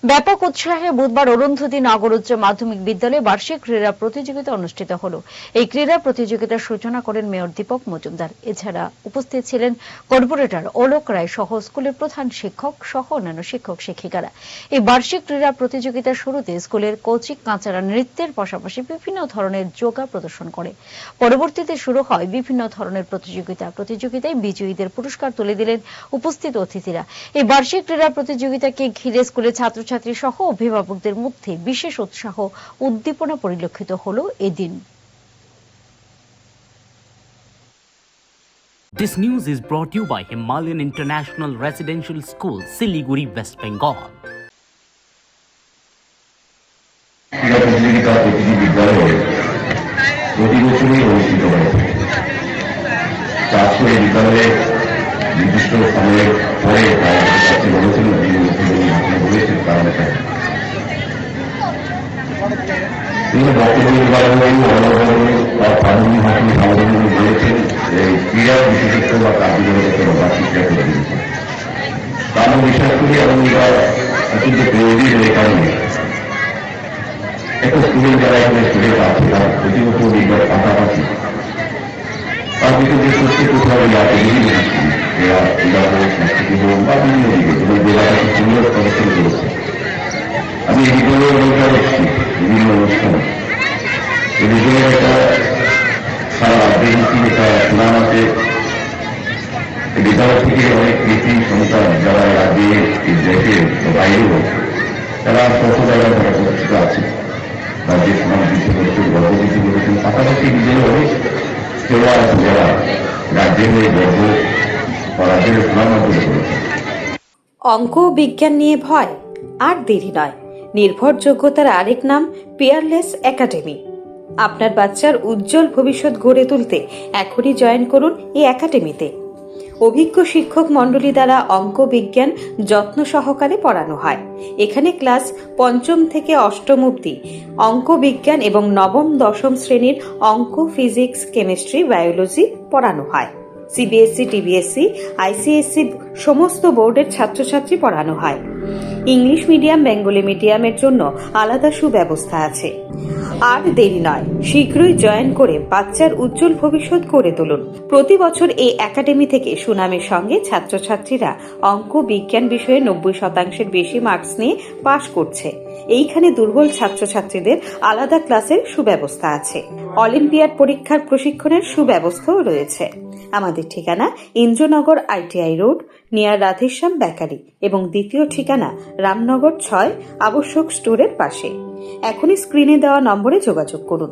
ব্যাপক উৎসাহে বুধবার অরুন্ধতী নগর উচ্চ মাধ্যমিক বিদ্যালয়ে বার্ষিক ক্রীড়া প্রতিযোগিতা অনুষ্ঠিত হল। এই ক্রীড়া প্রতিযোগিতার সূচনা করেন মেয়র দীপক মজুমদার। এছাড়া উপস্থিত ছিলেন কর্পোরেটর অলোক রায় সহ স্কুলের প্রধান শিক্ষক সহ অন্যান্য শিক্ষক শিক্ষিকারা। এই বার্ষিক ক্রীড়া প্রতিযোগিতার শুরুতে স্কুলের কচি কাঁচারা নৃত্যের পাশাপাশি বিভিন্ন ধরনের যোগা প্রদর্শন করে। পরবর্তীতে শুরু হয় বিভিন্ন ধরনের প্রতিযোগিতায় বিজয়ীদের পুরস্কার তুলে দিলেন উপস্থিত অতিথিরা। এই বার্ষিক ক্রীড়া প্রতিযোগিতাকে ঘিরে স্কুলের ছাত্রছাত্রী সহ অভিভাবকদের মধ্যে বিশেষ উৎসাহ উদ্দীপনা পরিলক্ষিত হল এদিন। This news is brought to you by Himalayan International Residential School, Siliguri, West Bengal. প্রতি বছরই অনুষ্ঠিত হয়। চাষ করে বিদ্যালয়ে নির্দিষ্ট সময়ের পরে বলেছেন বলেছেন কারণে বলেছেন ক্রীড়া বিশেষজ্ঞ বা কার্যকর বার্ষিক ক্রীড়া প্রতিযোগিতা আমি বিশ্বাস করি এবং অত্যন্ত প্রয়োজনীয় এই কারণে একটা স্কুলের যারা এখানে স্টুডেন্ট আছে তারা প্রতি বছর নির্বাচন পাশাপাশি তার ভিতরে যে সত্যি কোথাও বা বিভিন্ন দিকে এবং জেলাটাকে সুন্দর প্রদর্শন করেছে। আমি এই বিদ্যালয়ের মধ্যে এসেছি বিভিন্ন অনুষ্ঠানে এই বিদ্যালয়ের একটা সারা দেশি একটা সুনাম আছে। বিদ্যালয় থেকে অনেক কৃতি সন্তান যারা রাজ্যে দেশে বাইরেও তারা কত জায়গায় তারা প্রতিষ্ঠিত আছে, রাজ্যের সুনাম বৃদ্ধি করেছেন, গর্ব বৃদ্ধি করেছেন। পাশাপাশি নিজেরও অনেক সেবা আছে যারা রাজ্যের হয়ে গর্ব বা রাজ্যের সুনাম অর্জন করেছেন। অঙ্ক বিজ্ঞান নিয়ে ভয় আর দেরি নয়। নির্ভরযোগ্যতার আরেক নাম পিয়ারলেস একাডেমি। আপনার বাচ্চার উজ্জ্বল ভবিষ্যৎ গড়ে তুলতে এখনই জয়েন করুন এই একাডেমিতে। অভিজ্ঞ শিক্ষক মণ্ডলী দ্বারা অঙ্ক বিজ্ঞান যত্ন সহকারে পড়ানো হয়। এখানে ক্লাস ৫ম থেকে ৮ম অবধি অঙ্ক বিজ্ঞান এবং নবম দশম শ্রেণীর অঙ্ক, ফিজিক্স, কেমিস্ট্রি, বায়োলজি পড়ানো হয়। সিবিএসসি, টিবিএসসি, আইসিএসসি সমস্ত বোর্ডের ছাত্রছাত্রী পড়ানো হয়। ইংলিশ মিডিয়াম, বেঙ্গলি মিডিয়ামের জন্য আলাদা সুব্যবস্থা আছে। আর দেরি নয়, শীঘ্রই জয়েন করে বাচ্চার উজ্জ্বল ভবিষ্যৎ গড়ে তুলুন। প্রতি বছর এই একাডেমি থেকে সুনামের সঙ্গে ছাত্রছাত্রীরা অঙ্ক বিজ্ঞান বিষয়ে ৯০% বেশি মার্কস নিয়ে পাশ করছে। এইখানে দুর্বল ছাত্রছাত্রীদের আলাদা ক্লাসের সুব্যবস্থা আছে। অলিম্পিয়াড পরীক্ষার প্রশিক্ষণের সুব্যবস্থাও রয়েছে। আমাদের ঠিকানা Indranagar ITI road, near Radheshyam bakery এবং দ্বিতীয় ঠিকানা রামনগর ৬ আবশ্যক স্টোরের পাশে। এখনই স্ক্রিনে দেওয়া নম্বরে যোগাযোগ করুন।